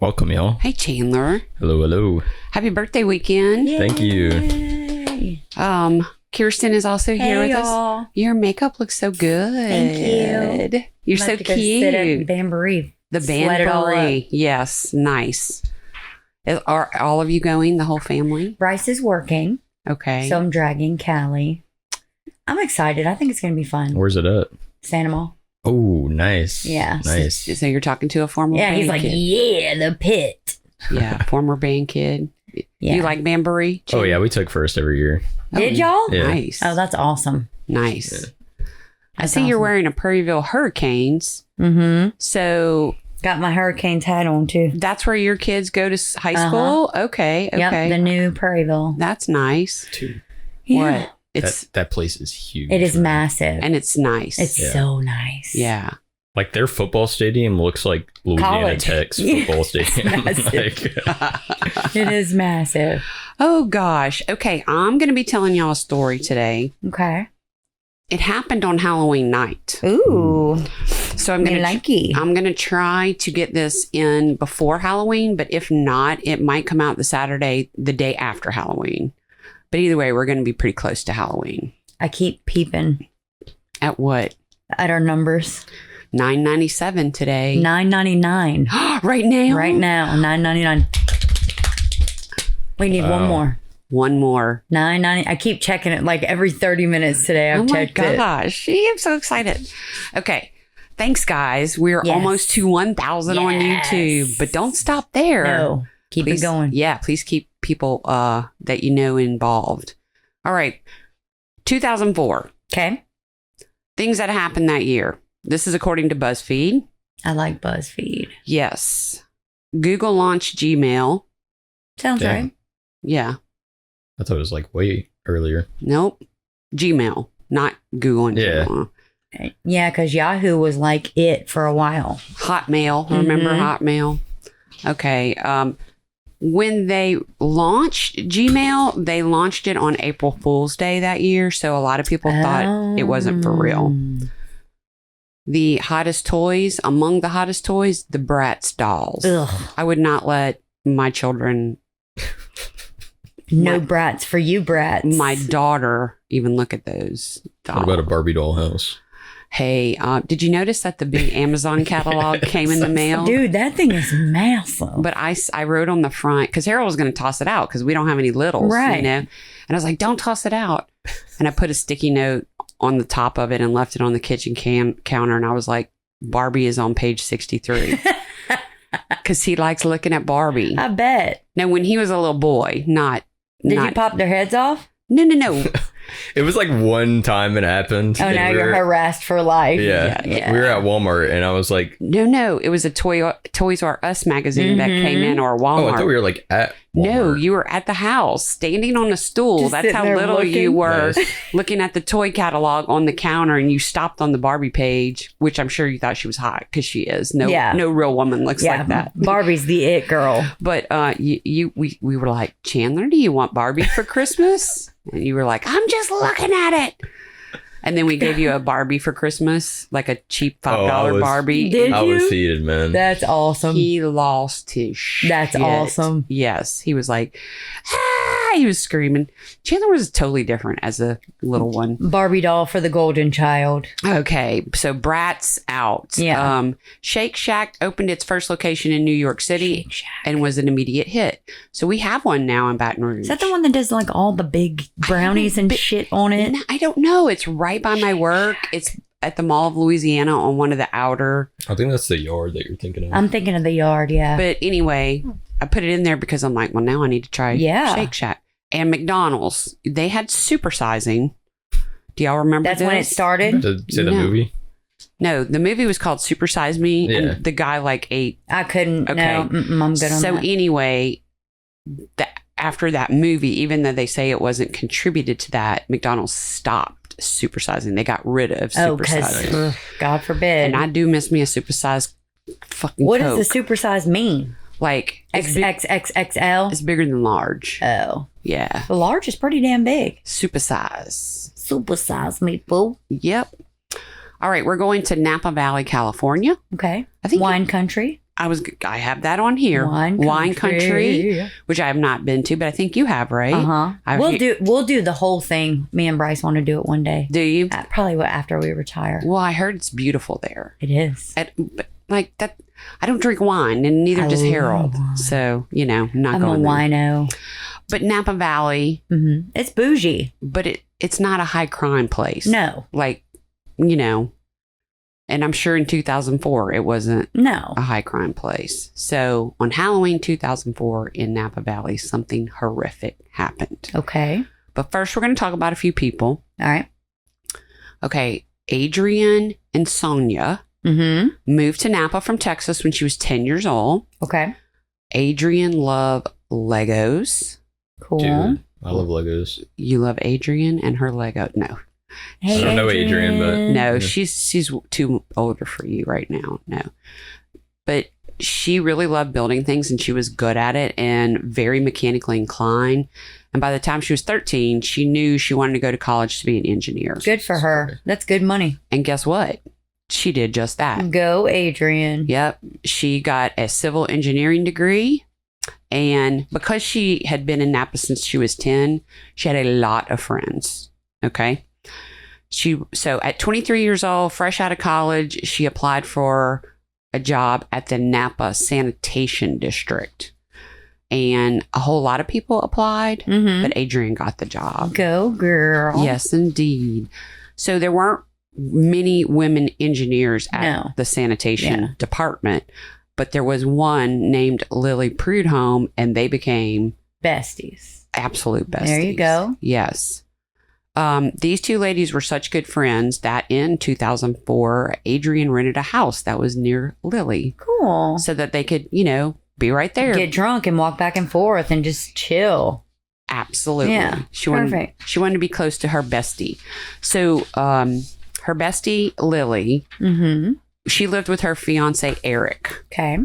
Welcome, y'all. Hey, Chandler. Hello, hello. Happy birthday weekend. Yay. Thank you. Kirsten is also here with y'all. us. Your makeup looks so good. Thank you. You're so cute. Banbury. The Sweat it all Banbury. Yes, nice. Are all of you going, the whole family? Bryce is working, Okay. so I'm dragging Callie. I'm excited. I think it's going to be fun. Where's it at? Sanimal. Oh, nice. Yeah. Nice. So you're talking to a former Yeah, band he's like, kid. yeah, the pit. Yeah, former band kid. Yeah. You like Banbury? Oh, yeah. We took first every year. Did y'all? Yeah. Nice. Oh, that's awesome. Nice. Yeah. I see you're wearing a Prairieville Hurricanes. Mm-hmm. So Got my Hurricanes hat on, too. that's where your kids go to high school? Okay. Okay. Yep, the new Prairieville. That's nice. Two. Yeah. What? It's That place is huge. It is man. massive. and it's nice. It's Yeah. so nice. yeah. Like their football stadium looks like Louisiana College. Tech's Yeah, football it's stadium. massive. Like, It is massive. Oh gosh. Okay, I'm going to be telling y'all a story today. Okay. It happened on Halloween night. Ooh. So I'm going Me to try to get this in before Halloween, but if not, it might come out the Saturday the day after Halloween. But either way, we're going to be pretty close to Halloween. I keep peeping At what? at our numbers. $9.97 today. $9.99. Right now? Right now, $9.99. We need one more. One more. $9.90. I keep checking it like every 30 minutes today. I've Oh my checked it. gosh. I'm so excited. Okay. Thanks, guys. We're Yes. almost to 1,000 on Yes. YouTube, but don't stop there. No, keep Please- it going. Yeah, please keep people that you know involved. All right. 2004. Okay. Things that happened that year. This is according to BuzzFeed. I like BuzzFeed. Yes. Google launched Gmail. Sounds Damn. right. Yeah. I thought it was like way earlier. Nope. Gmail, not Google and Yeah. Gmail. Yeah, because Yahoo was like it for a while. Hotmail. Remember Hotmail? Okay. When they launched Gmail, they launched it on April Fool's Day that year. So a lot of people thought it wasn't for real. The hottest toys, among the hottest toys, the Bratz dolls. Ugh. I would not let my children, No brats for you, brats. my daughter, even look at those dolls. What about a Barbie doll house? Hey, did you notice that the big Amazon catalog came in the mail? Dude, that thing is massive. But I wrote on the front, because Harold was going to toss it out because we don't have any littles, Right. you know? And I was like, don't toss it out. And I put a sticky note on the top of it and left it on the kitchen counter. And I was like, Barbie is on page 63. Because he likes looking at Barbie. I bet. Now, when he was a little boy, Did you pop their heads off? No. It was like one time it happened. Oh, and now we you're were- harassed for life. Yeah. We were at Walmart and I was like, No. It was a Toys R Us magazine that came in, or Walmart. oh, I thought we were like at Walmart. No, you were at the house, standing on a stool. Just That's sitting how there little you looking? were, Nice. looking at the toy catalog on the counter, and you stopped on the Barbie page, which I'm sure you thought she was hot, because she is. No real woman looks like that. Barbie's the it girl. But we were like, Chandler, do you want Barbie for Christmas? And you were like, I'm just looking at it. And then we gave you a Barbie for Christmas, like a cheap $5 Barbie. Did I was you? heated, man. That's awesome. He lost his shit. That's awesome. Yes. He was like, he was screaming. Chandler was totally different as a little one. Barbie doll for the golden child. Okay. So Bratz out. Yeah. Shake Shack opened its first location in New York City Shake Shack. and was an immediate hit. So we have one now in Baton Rouge. Is that the one that does like all the big brownies and shit on it? I don't know. It's right by my work. It's at the Mall of Louisiana on one of the outer. I think that's the yard that you're thinking of. I'm thinking of the yard, yeah. But anyway, I put it in there because I'm like, well, now I need to try Shake Shack. And McDonald's, they had supersizing. Do y'all remember That's when it this? started? to say the No. movie? No, the movie was called Super Size Me. Yeah. And the guy like ate. I couldn't. Okay. No, I'm good on So that. anyway, after that movie, even though they say it wasn't contributed to that, McDonald's stopped supersizing. They got rid of supersizing. Because, God forbid. And I do miss me a supersized fucking What Coke. does the supersize mean? Like, XXXXL? it's bigger than large. Oh. Yeah. The large is pretty damn big. Supersize. Supersize me, fool. Yep. All right, we're going to Napa Valley, California. Okay. I think Wine country. I have that on here. Wine country, which I have not been to, but I think you have, right? We'll do the whole thing. Me and Bryce want to do it one day. Do you? Probably after we retire. Well, I heard it's beautiful there. It is. But like that, I don't drink wine, and neither does Harold. So I'm not going there. I'm a wino. But Napa Valley, it's bougie, but it's not a high crime place. No, and I'm sure in 2004 it wasn't a high crime place. So on Halloween 2004 in Napa Valley, something horrific happened. Okay. But first, we're going to talk about a few people. All right. Okay. Adrian and Sonia moved to Napa from Texas when she was 10 years old. Okay. Adrian loved Legos. Cool. Dude, I love Legos. You love Adrian and her Lego? No. Hey, I don't know Adrian, but no, she's too older for you right now. No, but she really loved building things, and she was good at it and very mechanically inclined. And by the time she was 13, she knew she wanted to go to college to be an engineer. Good for her. That's good money. And guess what? She did just that. Go, Adrian. Yep. She got a civil engineering degree. And because she had been in Napa since she was 10, she had a lot of friends. Okay. So at 23 years old, fresh out of college, she applied for a job at the Napa Sanitation District. And a whole lot of people applied, but Adrian got the job. Go, girl. Yes, indeed. So there weren't many women engineers at the sanitation department, but there was one named Lily Prudhomme, and they became besties. Absolute besties. There you go. Yes. These two ladies were such good friends that in 2004, Adrian rented a house that was near Lily. Cool. So that they could, be right there. Get drunk and walk back and forth and just chill. Absolutely. Yeah. Perfect. She wanted to be close to her bestie. So her bestie, Lily, she lived with her fiance, Eric. Okay.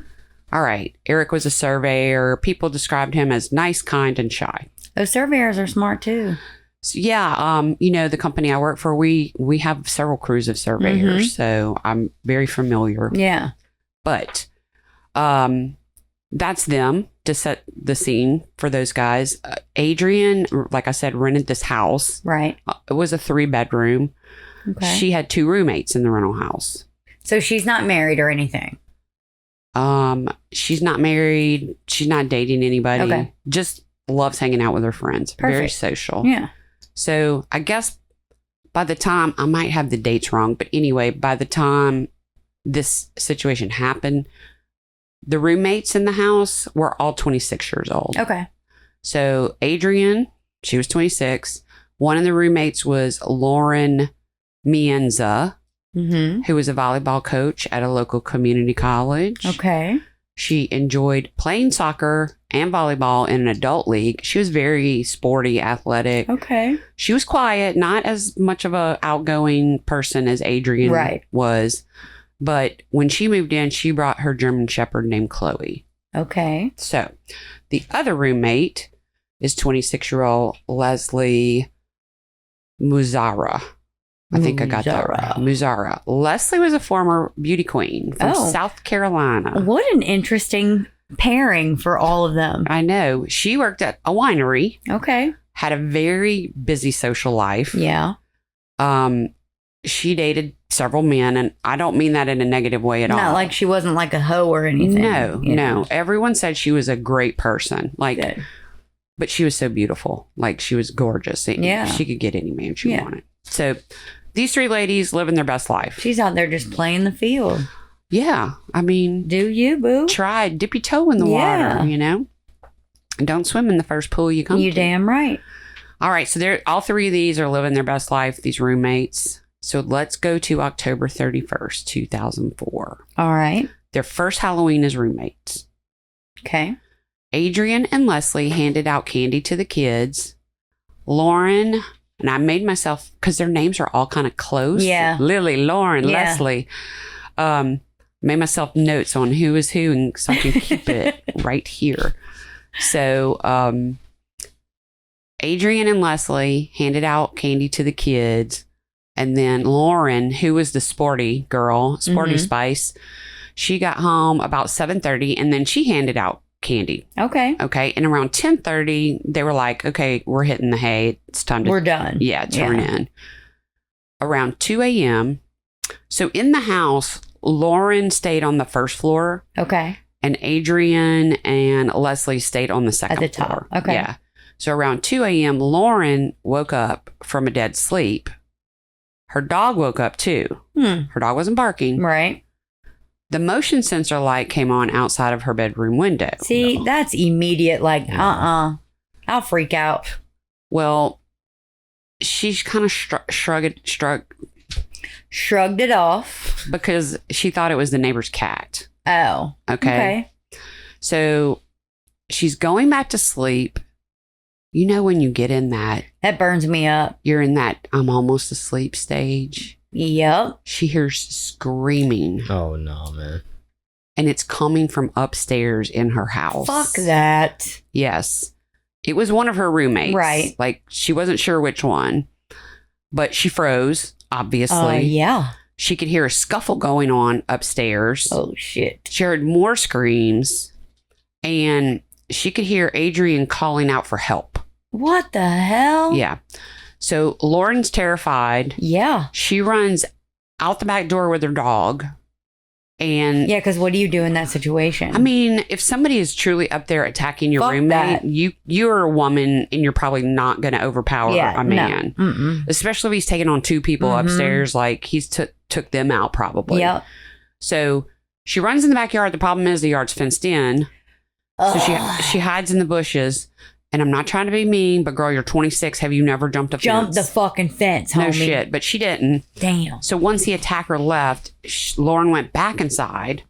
All right. Eric was a surveyor. People described him as nice, kind, and shy. Those surveyors are smart too. So, yeah, the company I work for, we have several crews of surveyors, so I'm very familiar. Yeah. But that's them to set the scene for those guys. Adrian, like I said, rented this house. Right. It was a 3-bedroom. Okay. She had 2 roommates in the rental house. So she's not married or anything? She's not married. She's not dating anybody. Okay. Just loves hanging out with her friends. Perfect. Very social. Yeah. So I guess by the time, I might have the dates wrong, but anyway, by the time this situation happened, the roommates in the house were all 26 years old. Okay. So Adrian, she was 26. One of the roommates was Lauren Mienza, who was a volleyball coach at a local community college. Okay. She enjoyed playing soccer and volleyball in an adult league. She was very sporty, athletic. Okay. She was quiet, not as much of a outgoing person as Adrian was. But when she moved in, she brought her German Shepherd named Chloe. Okay. So the other roommate is 26-year-old Leslie Muzara. I think I got that right. Muzara. Leslie was a former beauty queen from South Carolina. What an interesting pairing for all of them. I know. She worked at a winery. Okay. Had a very busy social life. Yeah. She dated several men, and I don't mean that in a negative way at all. Not like she wasn't like a hoe or anything. No. Everyone said she was a great person. Good. But she was so beautiful. Like, she was gorgeous. Yeah. She could get any man she wanted. So these 3 ladies living their best life. She's out there just playing the field. Yeah. I mean, do you, boo? Try, dip your toe in the water, And don't swim in the first pool you come to. You damn right. All right. So all 3 of these are living their best life, these roommates. So let's go to October 31st, 2004. All right. Their first Halloween as roommates. Okay. Adrian and Leslie handed out candy to the kids. Lauren, and I made myself, because their names are all kind of close. Yeah. Lily, Lauren, Leslie. Made myself notes on who is who, and so I can keep it right here. So Adrian and Leslie handed out candy to the kids. And then Lauren, who was the sporty girl, Sporty Spice, She got home about 7:30, and then she handed out candy. Okay. Okay. And around 10:30, they were like, okay, we're hitting the hay. It's time to We're done. Yeah, turn in. Around 2 a.m. So in the house, Lauren stayed on the first floor, Okay. and Adrian and Leslie stayed on the second At the top. floor. Okay. Yeah. So around 2 a.m., Lauren woke up from a dead sleep. Her dog woke up too. Her dog wasn't barking. Right. The motion sensor light came on outside of her bedroom window. See, that's immediate. Like, Yeah. I'll freak out. Well, she's kind of shrugged Shrugged it off. because she thought it was the neighbor's cat. Oh. Okay. So she's going back to sleep. You know, when you get in that, That burns me up. you're in that I'm almost asleep stage. Yep. She hears screaming, Oh no, man. and it's coming from upstairs in her house. Fuck that. Yes. It was one of her roommates. Right. Like, she wasn't sure which one, but she froze, obviously. Yeah. She could hear a scuffle going on upstairs. Oh, shit. She heard more screams, and she could hear Adrian calling out for help. What the hell? Yeah. So Lauren's terrified. Yeah. She runs out the back door with her dog. And Yeah, because what do you do in that situation? I mean, if somebody is truly up there attacking your Fuck roommate, that. you're a woman and you're probably not going to overpower a man. No. Mm-mm. Especially if he's taking on two people Mhm. upstairs, like he's took them out probably. Yep. So she runs in the backyard. The problem is the yard's fenced in. So Ugh. she hides in the bushes. And I'm not trying to be mean, but girl, you're 26. Have you never jumped a Jump fence? the fucking fence, homie. No shit. But she didn't. Damn. So once the attacker left, Lauren went back inside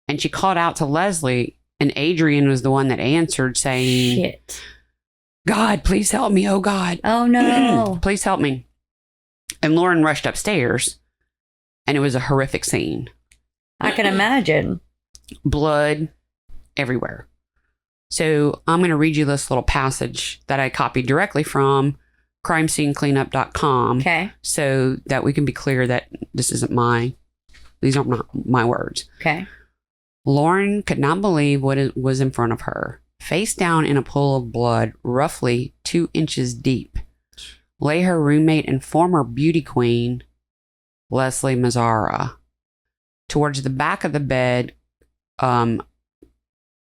and she called out to Leslie. And Adrian was the one that answered saying, Shit. God, please help me. Oh, God. Oh, no. Please help me. And Lauren rushed upstairs and it was a horrific scene. I can imagine. Blood everywhere. So I'm going to read you this little passage that I copied directly from crimescenecleanup.com Okay. so that we can be clear that these aren't not my words. Okay. Lauren could not believe what was in front of her. Face down in a pool of blood, roughly 2 inches deep, lay her roommate and former beauty queen, Leslie Mazzara. Towards the back of the bed,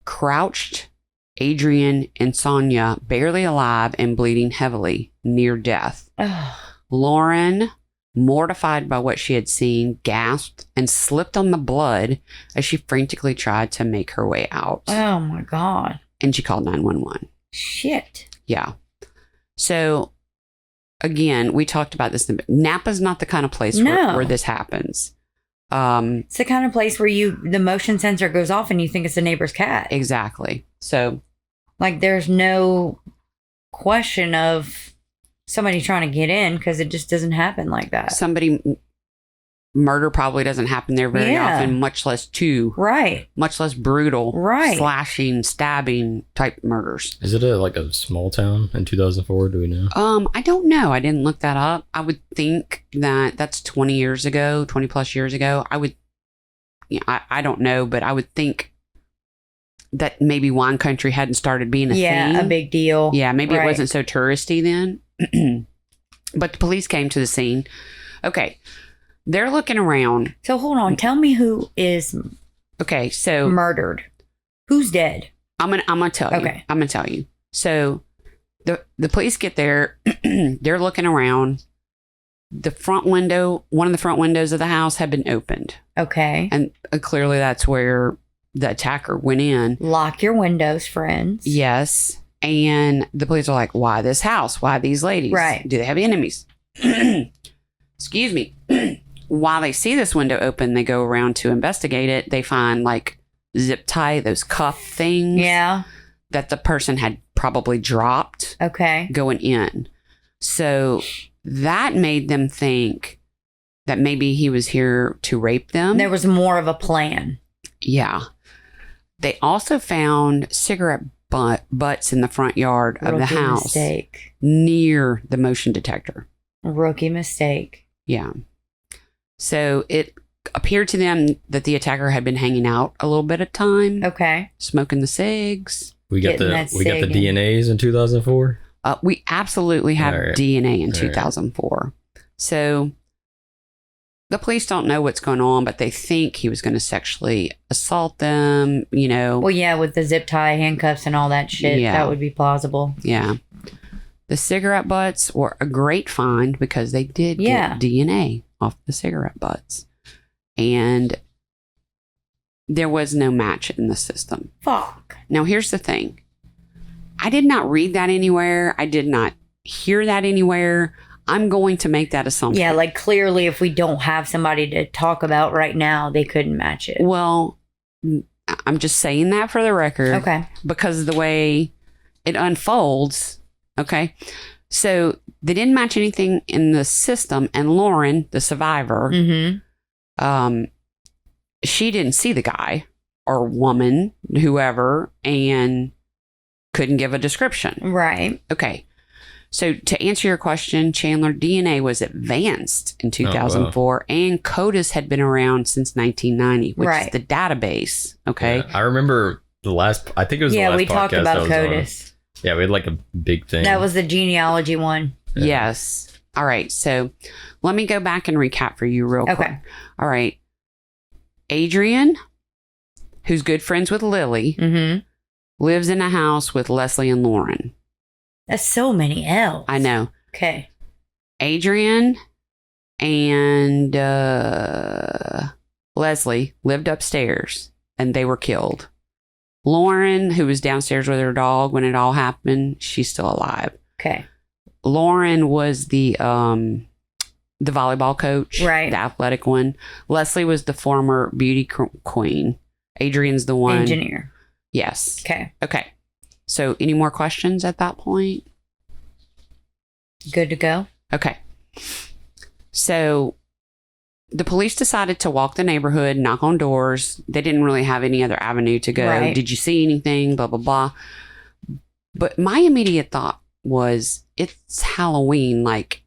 crouched Adrian and Sonia, barely alive and bleeding heavily, near death. Ugh. Lauren, mortified by what she had seen, gasped and slipped on the blood as she frantically tried to make her way out. Oh, my God. And she called 911. Shit. Yeah. So, again, we talked about this. Napa's not the kind of place No. where this happens. It's the kind of place where the motion sensor goes off and you think it's the neighbor's cat. Exactly. So, Like, there's no question of somebody trying to get in because it just doesn't happen like that. murder probably doesn't happen there very Yeah. often, much less Right. much less brutal, Right. slashing, stabbing type murders. Is it like a small town in 2004? Do we know? I don't know. I didn't look that up. I would think that that's 20 years ago, 20 plus years ago. I don't know, but I would think that maybe wine country hadn't started being a thing. A big deal. Yeah, maybe Right. it wasn't so touristy then. But the police came to the scene. Okay. They're looking around. So hold on. Tell me who is Okay, so murdered. Who's dead? I'm gonna tell you. Okay. I'm gonna tell you. So the police get there. They're looking around. The front window, one of the front windows of the house had been opened, Okay. and clearly that's where the attacker went in. Lock your windows, friends. Yes, and the police are like, "Why this house? Why these ladies? Right. Do they have enemies?" Excuse me. While they see this window open, they go around to investigate it. They find like zip tie, those cuff things Yeah. that the person had probably dropped Okay. going in. So that made them think that maybe he was here to rape them. There was more of a plan. Yeah. They also found cigarette butts in the front yard of the Rookie house mistake. near the motion detector. Rookie mistake. Yeah. So it appeared to them that the attacker had been hanging out a little bit of time, Okay. smoking the cigs. We got Getting the that DNAs in 2004. We absolutely have All right. DNA in All right. 2004. So the police don't know what's going on, but they think he was going to sexually assault them, you know. Well, yeah, with the zip tie, handcuffs, and all that shit, Yeah. that would be plausible. Yeah. The cigarette butts were a great find because they did Yeah. get DNA off the cigarette butts. And there was no match in the system. Fuck. Now, here's the thing. I did not read that anywhere. I did not hear that anywhere. I'm going to make that assumption. Yeah, like clearly, if we don't have somebody to talk about right now, they couldn't match it. Well, I'm just saying that for the record. Okay. Because of the way it unfolds. Okay. So they didn't match anything in the system. And Lauren, the survivor, Mm-hmm. she didn't see the guy or woman, whoever, and couldn't give a description. Right. Okay. So to answer your question, Chandler, DNA was advanced in 2004 and CODIS had been around since 1990, which Right. is the database. Okay. Yeah, I remember I think it was the Yeah, last we talked podcast about I was on. CODIS. Yeah, we had like a big thing. That was the genealogy one. Yeah. Yes. All right. So let me go back and recap for you real quick. Okay. All right. Adrian, who's good friends with Lily, Mm-hmm. lives in a house with Leslie and Lauren. That's so many L's. I know. Okay. Adrian and Leslie lived upstairs and they were killed. Lauren, who was downstairs with her dog when it all happened, she's still alive. Okay. Lauren was the volleyball coach, Right. the athletic one. Leslie was the former beauty queen. Adrian's the one. Engineer. Yes. Okay. Okay. So any more questions at that point? Good to go. Okay. So the police decided to walk the neighborhood, knock on doors. They didn't really have any other avenue to go. Right. Did you see anything? Blah, blah, blah. But my immediate thought was, it's Halloween. Like,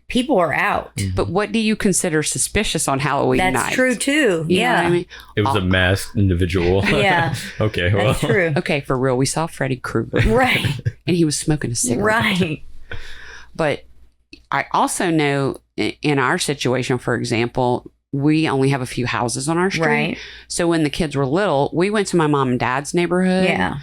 People are out. but what do you consider suspicious on Halloween That's night? true too. You know Yeah. what I mean? It was a masked individual. Yeah. Okay, well. That's true. Okay, for real, we saw Freddy Krueger. Right. And he was smoking a cigarette. Right. But I also know in our situation, for example, we only have a few houses on our street. Right. So when the kids were little, we went to my mom and dad's neighborhood. Yeah.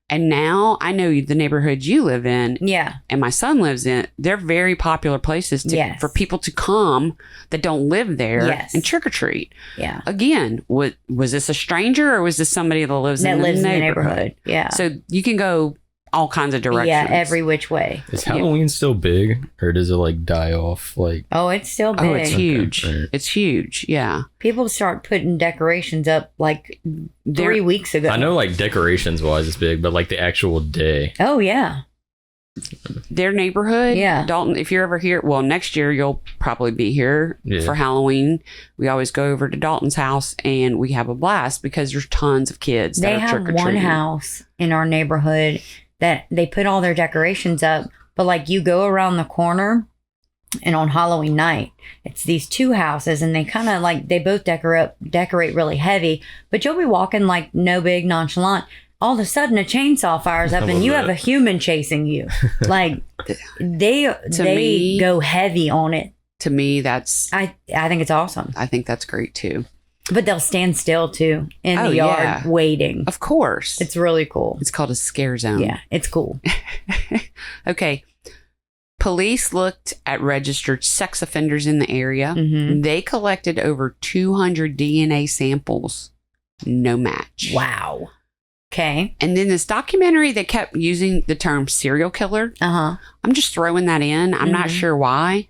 And now I know the neighborhood you live in Yeah. and my son lives in. They're very popular places Yes. for people to come that don't live there Yes. and trick or treat. Yeah. Again, was this a stranger or was this somebody that lives That in lives the in the neighborhood? neighborhood. Yeah. So you can go all kinds of directions. Yeah. Every which way. Is Halloween still big or does it like die off? Like, Oh, it's still big. Oh, it's huge. Okay, right. It's huge. Yeah. People start putting decorations up like They're- 3 weeks ago. I know like decorations wise it's big, but like the actual day. Oh, yeah. Their neighborhood, Yeah. Dalton, if you're ever here, well, next year you'll probably be here Yeah. for Halloween. We always go over to Dalton's house and we have a blast because there's tons of kids that They are have one trick-or-treating. house in our neighborhood that they put all their decorations up, but like you go around the corner and on Halloween night, it's these two houses and they kind of like, they both decorate really heavy, but you'll be walking like no big nonchalant. All of a sudden a chainsaw fires up I and love you that. have a human chasing you. Like they me- go heavy on it. To me, that's, I think it's awesome. I think that's great too. But they'll stand still too in Oh, the yard yeah. waiting. Of course. It's really cool. It's called a scare zone. Yeah, it's cool. Okay. Police looked at registered sex offenders in the area. Mhm. They collected over 200 DNA samples. No match. Wow. Okay. And then this documentary, they kept using the term serial killer. Uh-huh. I'm just throwing that in. I'm not Mhm. sure why.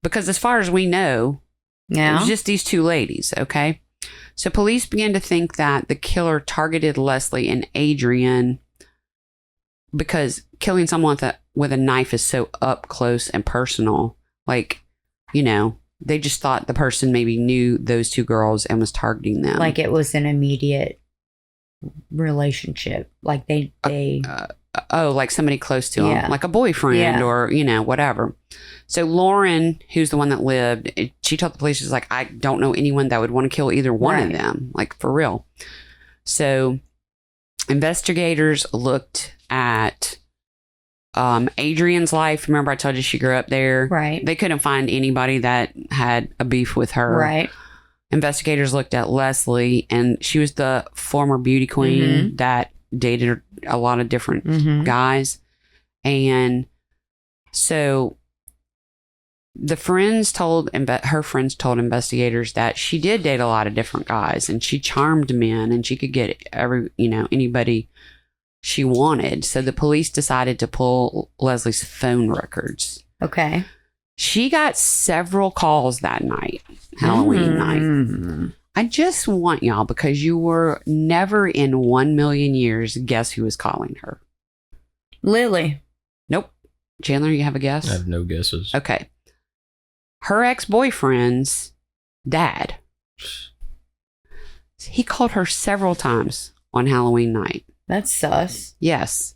Because as far as we know, it Yeah. was just these two ladies, okay? So police began to think that the killer targeted Leslie and Adrian because killing someone with a knife is so up close and personal. Like, you know, they just thought the person maybe knew those two girls and was targeting them. Like it was an immediate relationship. Like they Oh, like somebody close to him, Yeah. like a boyfriend Yeah. or, whatever. So Lauren, who's the one that lived, she told the police, she's like, I don't know anyone that would want to kill either one of Right. them, like for real. So investigators looked at Adrian's life. Remember I told you she grew up there? Right. They couldn't find anybody that had a beef with her. Right. Investigators looked at Leslie, and she was the former beauty queen that dated a lot of different guys. And so her friends told investigators that she did date a lot of different guys, and she charmed men, and she could get anybody she wanted. So the police decided to pull Leslie's phone records. Okay. She got several calls that night, Halloween night. I just want y'all, because you were never in 1 million years, guess who was calling her? Lily. Nope. Chandler, you have a guess? I have no guesses. Okay. Her ex-boyfriend's dad. He called her several times on Halloween night. That's sus. Yes.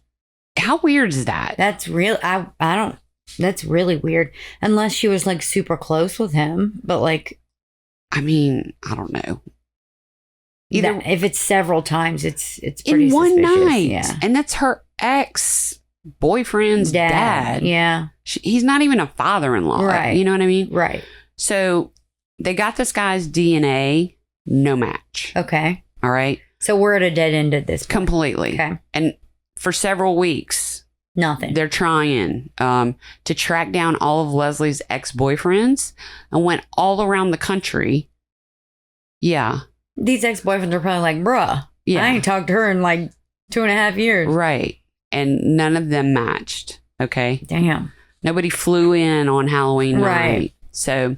How weird is that? That's real. I don't. That's really weird. Unless she was like super close with him, but like, I mean, I don't know. Either if it's several times, it's pretty in one suspicious. night, Yeah. and that's her ex-boyfriend's dad. Yeah. He's not even a father-in-law. Right. You know what I mean? Right. So they got this guy's DNA, no match. Okay. All right. So we're at a dead end at this point. Completely. Okay. And for several weeks, Nothing. they're trying to track down all of Leslie's ex-boyfriends, and went all around the country. Yeah. These ex-boyfriends are probably like, bruh, Yeah. I ain't talked to her in like 2.5 years. Right. And none of them matched. Okay. Damn. Nobody flew in on Halloween Right. night. So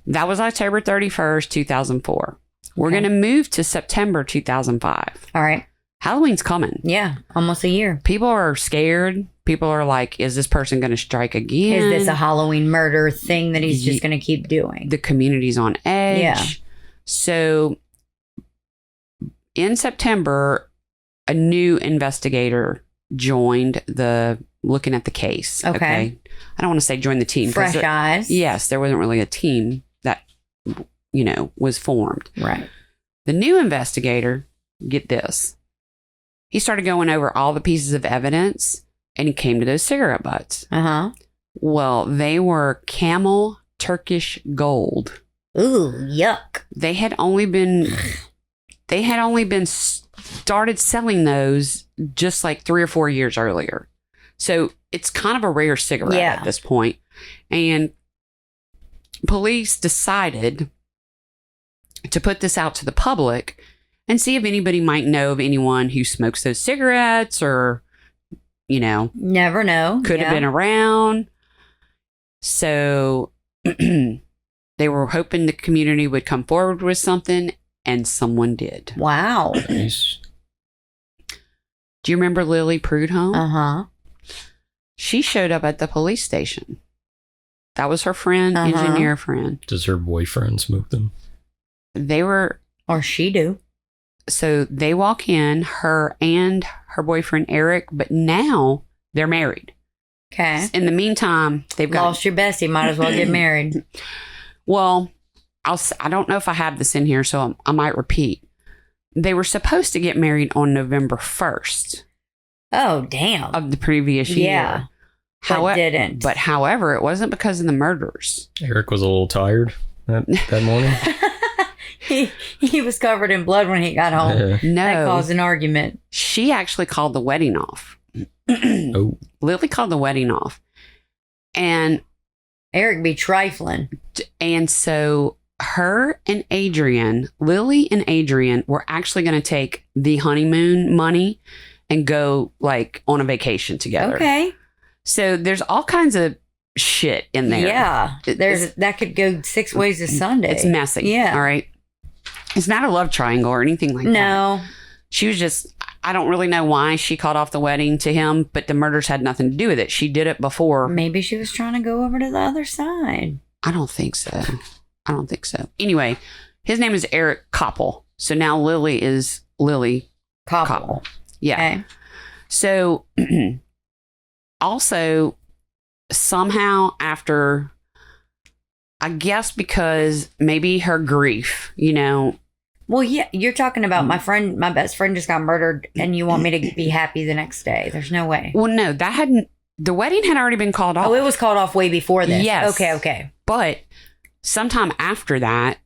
that was October 31st, 2004. We're Okay. going to move to September 2005. All right. Halloween's coming. Yeah. Almost a year. People are scared. People are like, is this person going to strike again? Is this a Halloween murder thing that he's just Ye- going to keep doing? The community's on edge. Yeah. So in September, a new investigator joined looking at the case. Okay. I don't want to say join the team. 'cause Fresh eyes. Yes, there wasn't really a team that, was formed. Right. The new investigator, get this, he started going over all the pieces of evidence, and he came to those cigarette butts. Uh-huh. Well, they were Camel Turkish Gold. Ooh, yuck. They had only been started selling those just like 3 or 4 years earlier. So it's kind of a rare cigarette Yeah. at this point. And police decided to put this out to the public and see if anybody might know of anyone who smokes those cigarettes or, Never know. could have been around. So they were hoping the community would come forward with something, and someone did. Wow. Nice. Do you remember Lily Prudhomme? Uh-huh. She showed up at the police station. That was her friend, Uh-huh. engineer friend. Does her boyfriend smoke them? They were, Or she do. so they walk in, her and her boyfriend Eric, but now they're married. Okay. In the meantime, they've got, Lost your bestie. Might as well get married. well, I don't know if I have this in here, so I might repeat. They were supposed to get married on November 1st Oh, damn. of the previous year. Yeah. But didn't. But however, it wasn't because of the murders. Eric was a little tired that morning. he was covered in blood when he got home. Yeah. That No, caused an argument. she actually called the wedding off. Oh, Lily called the wedding off. And Eric be trifling. so her and Adrian, Lily and Adrian, were actually going to take the honeymoon money and go like on a vacation together. Okay. So there's all kinds of shit in there. Yeah. It's- That could go 6 ways to Sunday. It's messy. Yeah. All right. It's not a love triangle or anything like that. No. She was just, I don't really know why she called off the wedding to him, but the murders had nothing to do with it. She did it before. Maybe she was trying to go over to the other side. I don't think so. I don't think so. Anyway, his name is Eric Koppel. So now Lily is Lily Koppel. Koppel. Yeah. Okay. So also somehow after, I guess because maybe her grief, Well, yeah, you're talking about my best friend just got murdered, and you want me to be happy the next day. There's no way. Well, no, the wedding had already been called off. Oh, it was called off way before this. Yes. Okay. But sometime after that,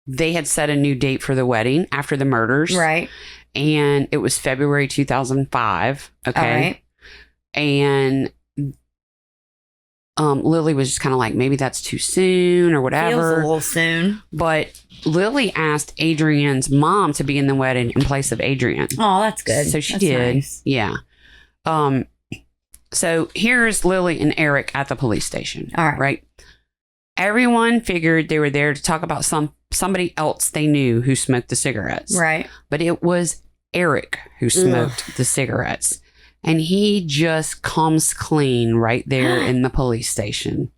they had set a new date for the wedding after the murders. Right. And it was February 2005. Okay. All right. And Lily was just kind of like, maybe that's too soon or whatever. Feels a little soon. But Lily asked Adrian's mom to be in the wedding in place of Adrian. Oh, that's good. So she That's did. nice. Yeah. So here's Lily and Eric at the police station. All right. Right. Everyone figured they were there to talk about somebody else they knew who smoked the cigarettes. Right. But it was Eric who smoked the cigarettes. And he just comes clean right there in the police station.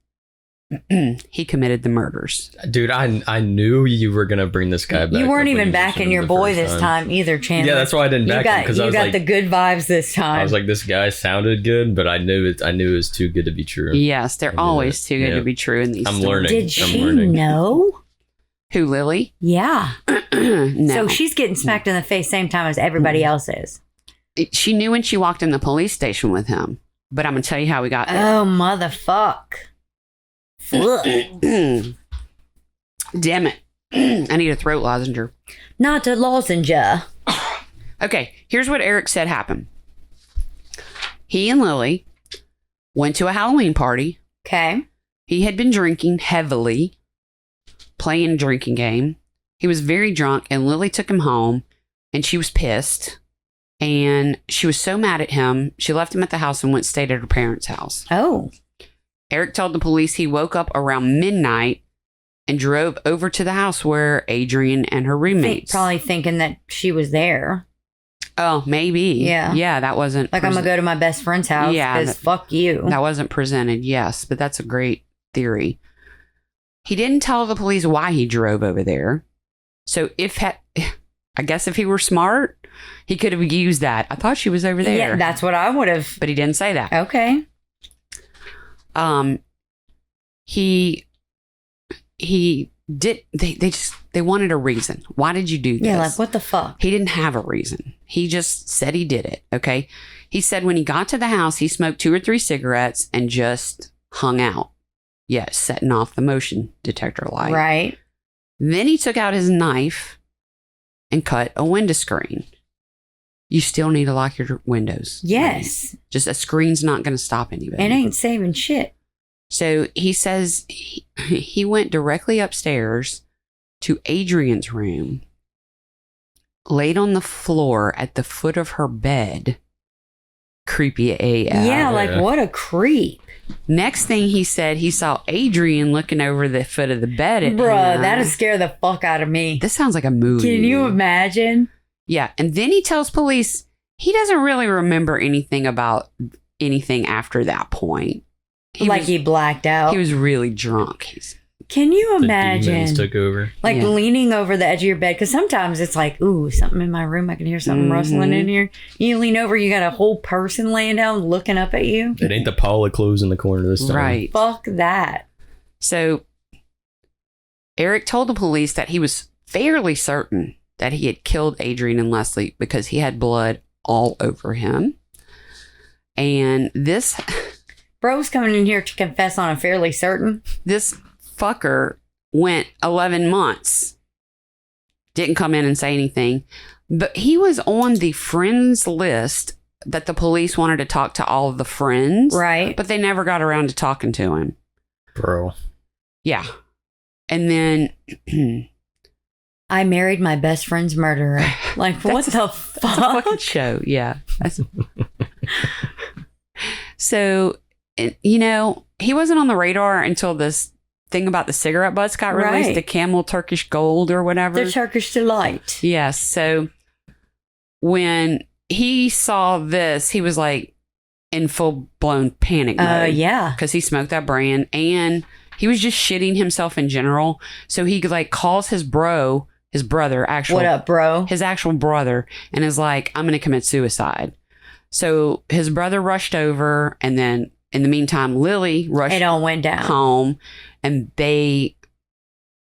He committed the murders. Dude, I knew you were gonna bring this guy back. You weren't up when even you backing mentioned your him the boy first this time either, Chandler. Yeah, that's why I didn't back him because I was got like, the good vibes this time. I was like, this guy sounded good, but I knew it was too good to be true. Yes, they're always too good to be true in these I'm stories. learning. Did I'm she learning. know? Who, Lily? Yeah. No. So she's getting smacked in the face same time as everybody else is. She knew when she walked in the police station with him. But I'm going to tell you how we got there. Oh, motherfuck. Damn it. I need a throat lozenger. Not a lozenge. Okay, here's what Eric said happened. He and Lily went to a Halloween party. Okay. He had been drinking heavily, playing a drinking game. He was very drunk, and Lily took him home, and she was pissed. And she was so mad at him, she left him at the house and went stayed at her parents' house. Oh. Eric told the police he woke up around midnight and drove over to the house where Adrian and her roommates. Probably thinking that she was there. Oh, maybe. Yeah. Yeah, that wasn't. Like, I'm going to go to my best friend's house because fuck you. That wasn't presented, yes, but that's a great theory. He didn't tell the police why he drove over there. So I guess if he were smart, he could have used that. I thought she was over there. Yeah, that's what I would have. But he didn't say that. Okay. He did. They wanted a reason. Why did you do this? Yeah, like what the fuck? He didn't have a reason. He just said he did it. Okay. He said when he got to the house, he smoked 2 or 3 cigarettes and just hung out. Yes, setting off the motion detector light. Right. Then he took out his knife and cut a window screen. You still need to lock your windows. Yes. Just a screen's not going to stop anybody. It ain't saving shit. So he says he went directly upstairs to Adrian's room, laid on the floor at the foot of her bed. Creepy AF. Yeah, like what a creep. Next thing he said, he saw Adrian looking over the foot of the bed at Bruh, him. that'd scare the fuck out of me. This sounds like a movie. Can you imagine? Yeah. And then he tells police he doesn't really remember anything about anything after that point. He blacked out. He was really drunk. Can you The imagine? demons took over. Like Yeah. leaning over the edge of your bed. Because sometimes it's like, ooh, something in my room. I can hear something rustling in here. You lean over, you got a whole person laying down looking up at you. It ain't the pile of clothes in the corner this time. Right. Fuck that. So Eric told the police that he was fairly certain that he had killed Adrian and Leslie because he had blood all over him. And this Bro's coming in here to confess on a fairly certain. this fucker went 11 months. Didn't come in and say anything. But he was on the friends list that the police wanted to talk to all of the friends. Right. But they never got around to talking to him. Bro. Yeah. And then I married my best friend's murderer. Like, what the that's a fucking fuck? show. Yeah. So, he wasn't on the radar until this thing about the cigarette butts got released, Right. the Camel Turkish Gold or whatever. The Turkish Delight. Yes. So when he saw this, he was like in full blown panic mode. Yeah. Because he smoked that brand and he was just shitting himself in general. So he like calls his brother, What up, bro? his actual brother, and is like, I'm going to commit suicide. So his brother rushed over, and then in the meantime, Lily rushed It all went down. home, and they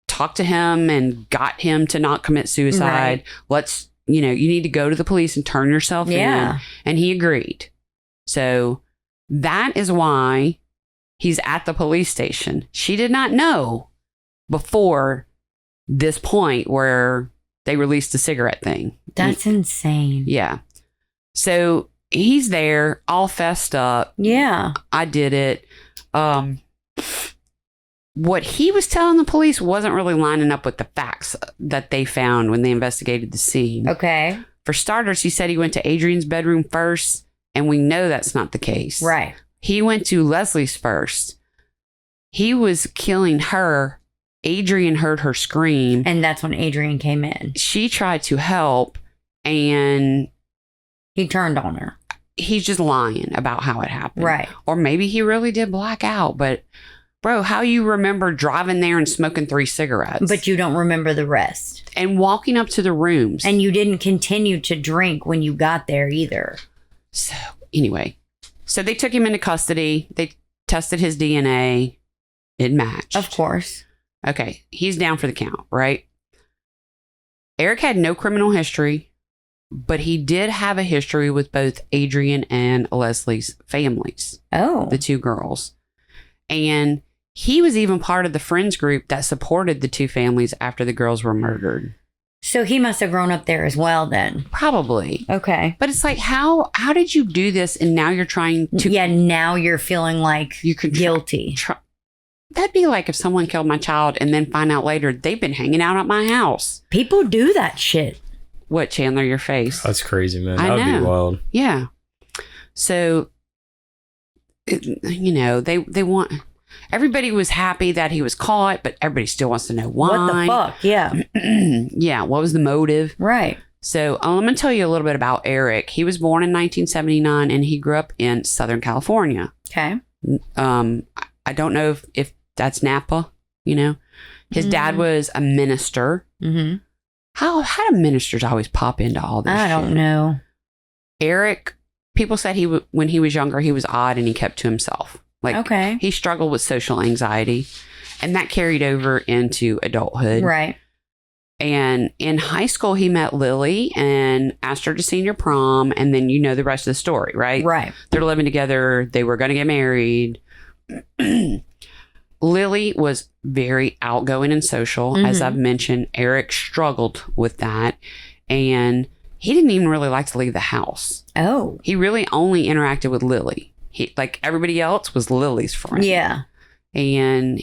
talked to him and got him to not commit suicide. Right. You need to go to the police and turn yourself Yeah. in. And he agreed. So that is why he's at the police station. She did not know before this point where they released the cigarette thing. That's insane. Yeah. So he's there all fessed up. Yeah. I did it. What he was telling the police wasn't really lining up with the facts that they found when they investigated the scene. Okay. For starters, he said he went to Adrian's bedroom first, and we know that's not the case. Right. He went to Leslie's first. He was killing her. Adrian heard her scream. And that's when Adrian came in. She tried to help, and He turned on her. he's just lying about how it happened. Right. Or maybe he really did black out, but bro, how you remember driving there and smoking 3 cigarettes? But you don't remember the rest. And walking up to the rooms. And you didn't continue to drink when you got there either. So anyway, so they took him into custody. They tested his DNA. It matched. Of course. Okay, he's down for the count, right? Eric had no criminal history, but he did have a history with both Adrian and Leslie's families, Oh. the 2 girls. And he was even part of the friends group that supported the 2 families after the girls were murdered. So he must have grown up there as well then. Probably. Okay. But it's like, how did you do this? And now you're trying to... Yeah, now you're feeling like You could guilty. That'd be like if someone killed my child and then find out later they've been hanging out at my house. People do that shit. What, Chandler, your face? That's crazy, man. I That would know. be wild. Yeah. So, they want... Everybody was happy that he was caught, but everybody still wants to know why. What the fuck? Yeah. Yeah, what was the motive? Right. So I'm going to tell you a little bit about Eric. He was born in 1979, and he grew up in Southern California. Okay. I don't know if that's Napa, His dad was a minister. Mm-hmm. How do ministers always pop into all this I don't know. Eric, people said when he was younger, he was odd and he kept to himself. Like, Okay. he struggled with social anxiety, and that carried over into adulthood. Right. And in high school, he met Lily and asked her to senior prom. And then the rest of the story, right? Right. They're living together. They were going to get married. Lily was very outgoing and social. As I've mentioned, Eric struggled with that. And he didn't even really like to leave the house. Oh. He really only interacted with Lily. Like everybody else was Lily's friend. Yeah. And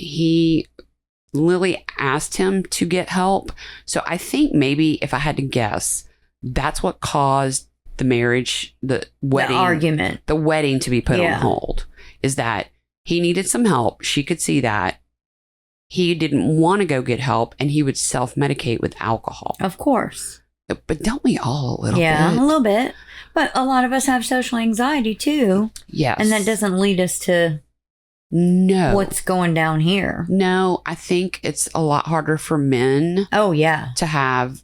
Lily asked him to get help. So I think maybe if I had to guess, that's what caused the marriage, the wedding, The wedding to be put on Yeah. hold, is that he needed some help. She could see that. He didn't want to go get help, and he would self-medicate with alcohol. Of course. But don't we all a little Yeah, bit? a little bit. But a lot of us have social anxiety too. Yes. And that doesn't lead us to No. what's going down here. No, I think it's a lot harder for men Oh, yeah. to have.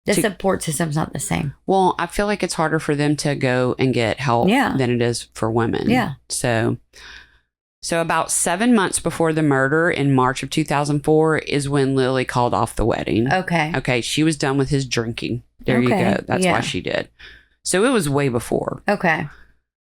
The support system's not the same. Well, I feel like it's harder for them to go and get help Yeah. than it is for women. Yeah. So about 7 months before the murder in March of 2004 is when Lily called off the wedding. Okay. Okay, she was done with his drinking. There you Okay, go. That's yeah. why she did. So it was way before. Okay.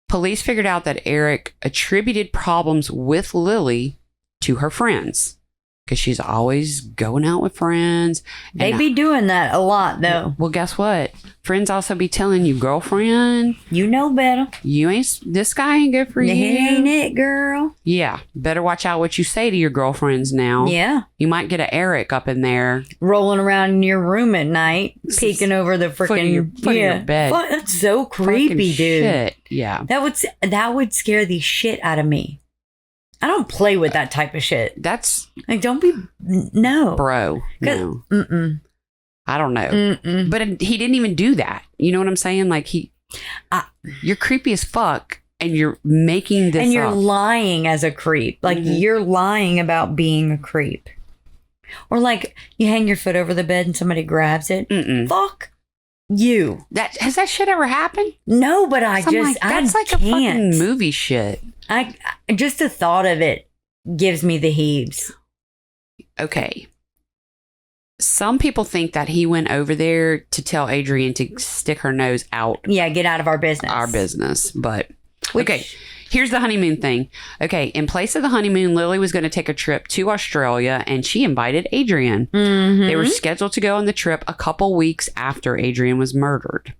Police figured out that Eric attributed problems with Lily to her friends, because she's always going out with friends. They And be doing that a lot though. well, guess what? Friends also be telling you, girlfriend, You know better. this guy ain't good for you. He ain't it, girl. Yeah, better watch out what you say to your girlfriends now. Yeah. You might get an Eric up in there. Rolling around in your room at night, peeking over the Foot of freaking your bed. Fuck, that's so creepy, Fucking dude. Shit. Yeah. That would scare the shit out of me. I don't play with that type of shit. That's Like, don't be no. bro. No. Mm-mm. I don't know. Mm-mm. But he didn't even do that. You know what I'm saying? Like you're creepy as fuck, and you're making this And you're up. lying as a creep. Like you're lying about being a creep. Or like you hang your foot over the bed and somebody grabs it. Mm-mm. Fuck That has that shit ever happened? No, but So I'm like, that's like a fucking movie shit. I just the thought of it gives me the heaves. Okay. Some people think that he went over there to tell Adrian to stick her nose out Yeah, get out of our business. But okay, here's the honeymoon thing. Okay, in place of the honeymoon, Lily was going to take a trip to Australia and she invited Adrian. Mm-hmm. They were scheduled to go on the trip a couple weeks after Adrian was murdered.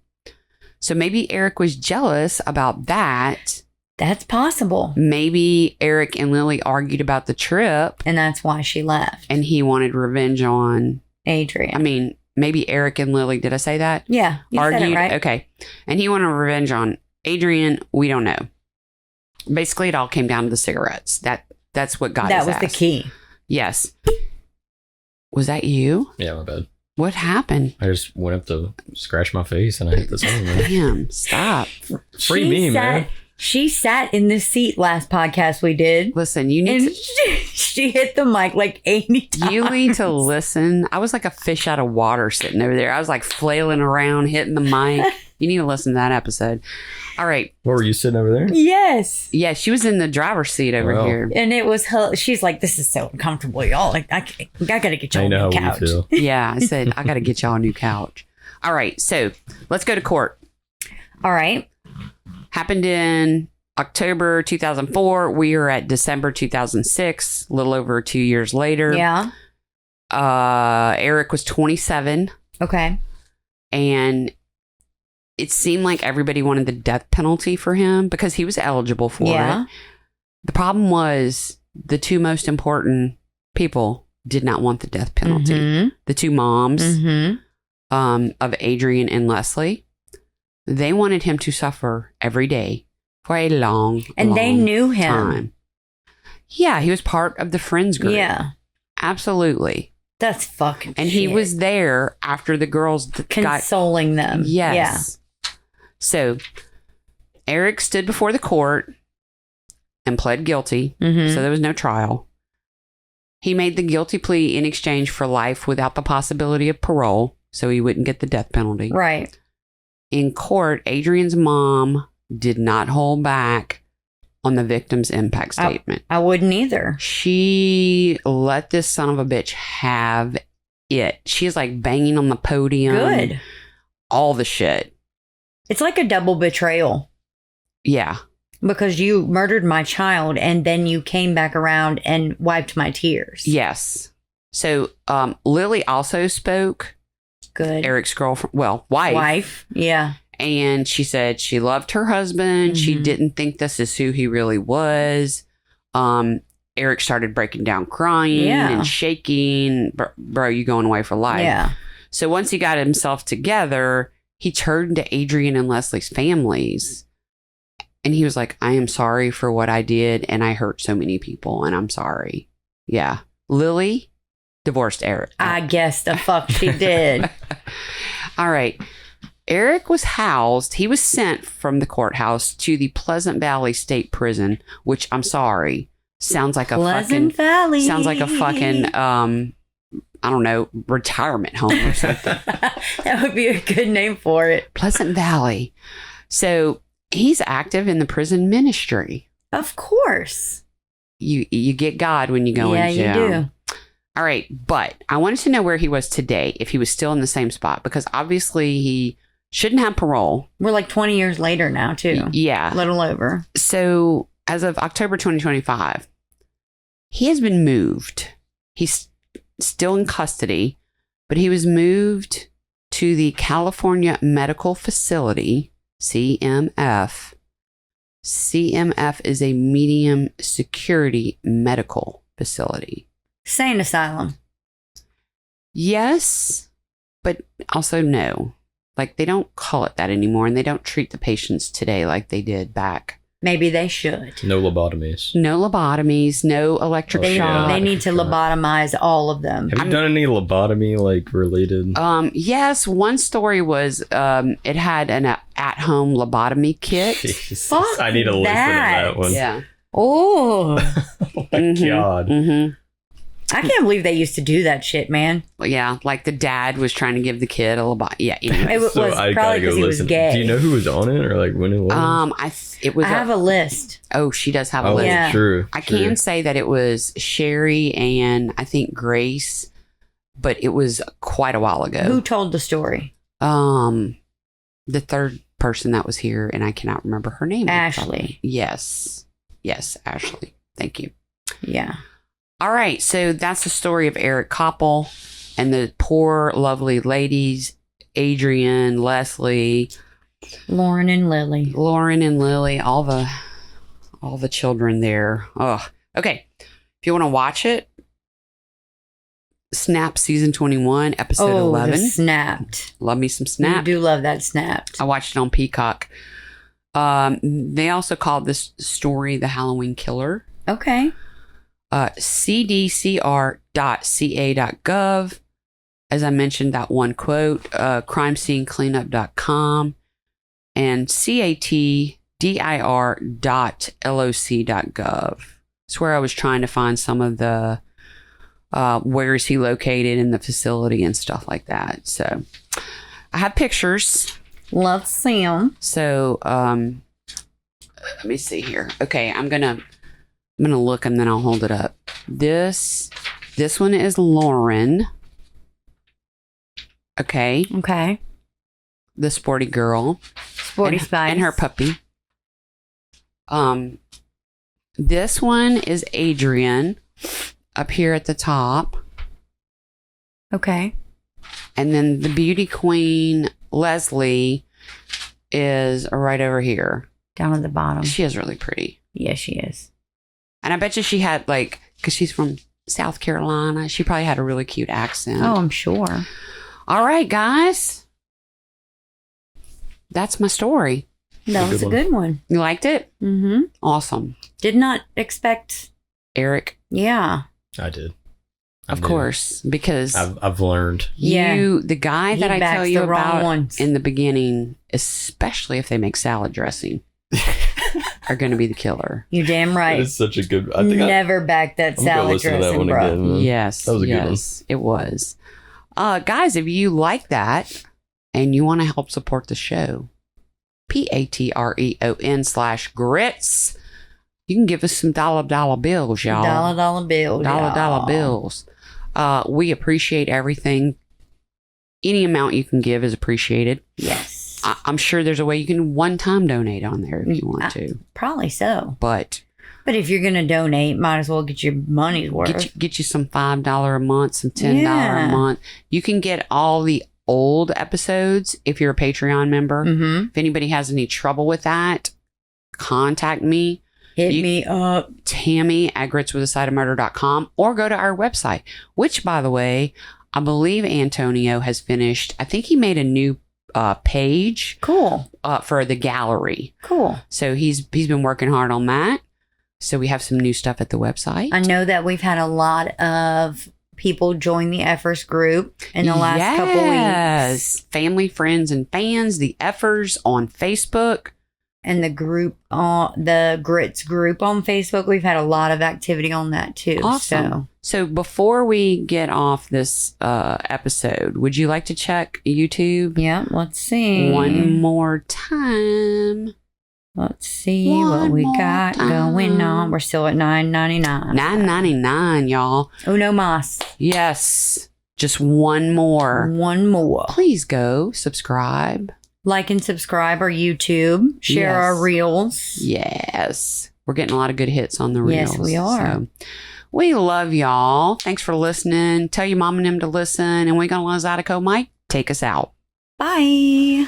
So maybe Eric was jealous about that. That's possible. Maybe Eric and Lily argued about the trip And that's why she left. and he wanted revenge on, Adrian. I mean, maybe Eric and Lily, did I say that? Yeah, you Argued. said it right. Okay. And he wanted revenge on Adrian. We don't know. Basically, it all came down to the cigarettes. That's what got That his was the ass. key. Yes. Was that you? Yeah, my bad. What happened? I just went up to scratch my face and I hit the song. Damn, stop. Free me, man. She sat in this seat last podcast we did. Listen, you need And she hit the mic like 80 times. you need to listen. I was like a fish out of water sitting over there. I was like flailing around, hitting the mic. You need to listen to that episode. All right. What were you sitting over there? Yes. Yeah, she was in the driver's seat over Wow. here. And it was her. She's like, this is so uncomfortable, y'all. Like, I gotta get y'all I on know the how couch. we feel. Yeah, I said, I got to get y'all a new couch. All right. So let's go to court. All right. Happened in October 2004. We are at December 2006, a little over 2 years later. Yeah. Eric was 27, Okay. and it seemed like everybody wanted the death penalty for him because he was eligible for Yeah. it. The problem was the two most important people did not want the death penalty. Mm-hmm. The two moms Mm-hmm. of Adrian and Leslie. They wanted him to suffer every day for a long, And they long knew him. time. Yeah, he was part of the friends group. Yeah. Absolutely. That's fucking And shit. he was there after the girls got... consoling them. Yes. So, Eric stood before the court and pled guilty. Yeah. Mm-hmm. So there was no trial. He made the guilty plea in exchange for life without the possibility of parole, so he wouldn't get the death penalty. Right. In court, Adrian's mom did not hold back on the victim's impact statement. I wouldn't either. She let this son of a bitch have it. She's like banging on the podium. Good. All the shit. It's like a double betrayal Yeah. because you murdered my child and then you came back around and wiped my tears. Yes. So Lily also spoke, Good. Eric's girlfriend, well, wife. Yeah. And she said she loved her husband. She Mhm. didn't think this is who he really was. Eric started breaking down crying Yeah. and shaking. Bro, you going away for life. Yeah. So once he got himself together, he turned to Adrian and Leslie's families. And he was like, I am sorry for what I did. And I hurt so many people. And I'm sorry. Yeah. Lily divorced Eric. I guess the fuck she did. All right. Eric was housed. He was sent from the courthouse to the Pleasant Valley State Prison, which I'm sorry, sounds like a Pleasant fucking Valley. sounds like a fucking I don't know, retirement home or something. That would be a good name for it. Pleasant Valley. So he's active in the prison ministry. Of course. You get God when you go Yeah, in you jail. do. All right, but I wanted to know where he was today, if he was still in the same spot, because obviously he shouldn't have parole. We're like 20 years later now, too. Yeah. A little over. So as of October 2025, he has been moved. He's still in custody, but he was moved to the California Medical Facility, CMF. CMF is a medium security medical facility. Sane asylum. Yes, but also no. Like, they don't call it that anymore, and they don't treat the patients today like they did back. Maybe they should. No lobotomies. No lobotomies, no electric They, shock. they need to lobotomize all of them. Have you done any lobotomy like related? Yes, one story was it had an at-home lobotomy kit. Jesus, Fuck I need to listen to that. that one. Yeah. Oh. Oh my god. Mm-hmm. I can't believe they used to do that shit, man. Well, yeah, like the dad was trying to give the kid a lobotomy. Yeah, anyway. It was I probably gotta because he was listen. gay. Do you know who was on it or like when it was? It was. I have a list. Oh, she does have a Oh, list. Yeah. true. I true. can say that it was Sherry and I think Grace, but it was quite a while ago. Who told the story? The third person that was here, and I cannot remember her name. Ashley. Yes, Ashley. Thank you. Yeah. All right, so that's the story of Eric Koppel and the poor, lovely ladies, Adrian, Leslie, Lauren and Lily. all the children there. Oh, okay. If you want to watch it, Snap season 21, episode 11. The Snapped. Love me some I Snap. do love that Snapped. I watched it on Peacock. They also called this story the Halloween Killer. Okay. cdcr.ca.gov. As I mentioned, that one quote, crimescenecleanup.com, and catdir.loc.gov. It's where I was trying to find some of the where is he located in the facility and stuff like that. So I have pictures. Love to see 'em. So let me see here. Okay, I'm gonna look and then I'll hold it up. This one is Lauren. Okay, Okay. the sporty girl. Sporty Spice. And her puppy. This one is Adrian up here at the top. Okay. And then the beauty queen, Leslie, is right over here. Down at the bottom. She is really pretty. Yeah, she is. And I bet you she had because she's from South Carolina, she probably had a really cute accent. Oh, I'm sure. All right, guys. That's my story. That was a good one. You liked it? Mm-hmm. Awesome. Did not expect. Eric, Yeah. I did. of course, because I've learned. the guy that I tell you the wrong about ones. in the beginning, especially if they make salad dressing, are going to be the killer. You damn right. It's such a good. I think Never back that I'm gonna salad listen to that dressing, one bro. again. Man. Yes. That was a good one. It was. Guys, if you like that and you want to help support the show, patreon.com/grits. You can give us some dollar bills, y'all. Dollar bills. Dollar y'all. bills. We appreciate everything. Any amount you can give is appreciated. Yes. I'm sure there's a way you can one-time donate on there if you want to. Probably so. But But if you're going to donate, might as well get your money's worth. get you some $5 a month, some $10 Yeah. a month. You can get all the old episodes if you're a Patreon member. Mm-hmm. If anybody has any trouble with that, contact me. Hit me up. Tammy at gritswithasideofmurder.com, or go to our website, which, by the way, I believe Antonio has finished. I think he made a new page Cool. for the gallery. Cool. So he's been working hard on that. So we have some new stuff at the website. I know that we've had a lot of people join the Effers group in the last couple weeks. Family, friends, and fans, the Effers on Facebook. And the group, the Grits group on Facebook, we've had a lot of activity on that too. Awesome. So before we get off this episode, would you like to check YouTube? Yeah, let's see. One more time. Let's see what we got going on. We're still at $9.99. $9.99, y'all. Uno mas. Yes. Just one more. One more. Please go subscribe. Like and subscribe our YouTube. Share Yes. our reels. Yes. We're getting a lot of good hits on the reels. Yes, we are. So, we love y'all. Thanks for listening. Tell your mom and them to listen. And we're going to let Zydeco Mike take us out. Bye.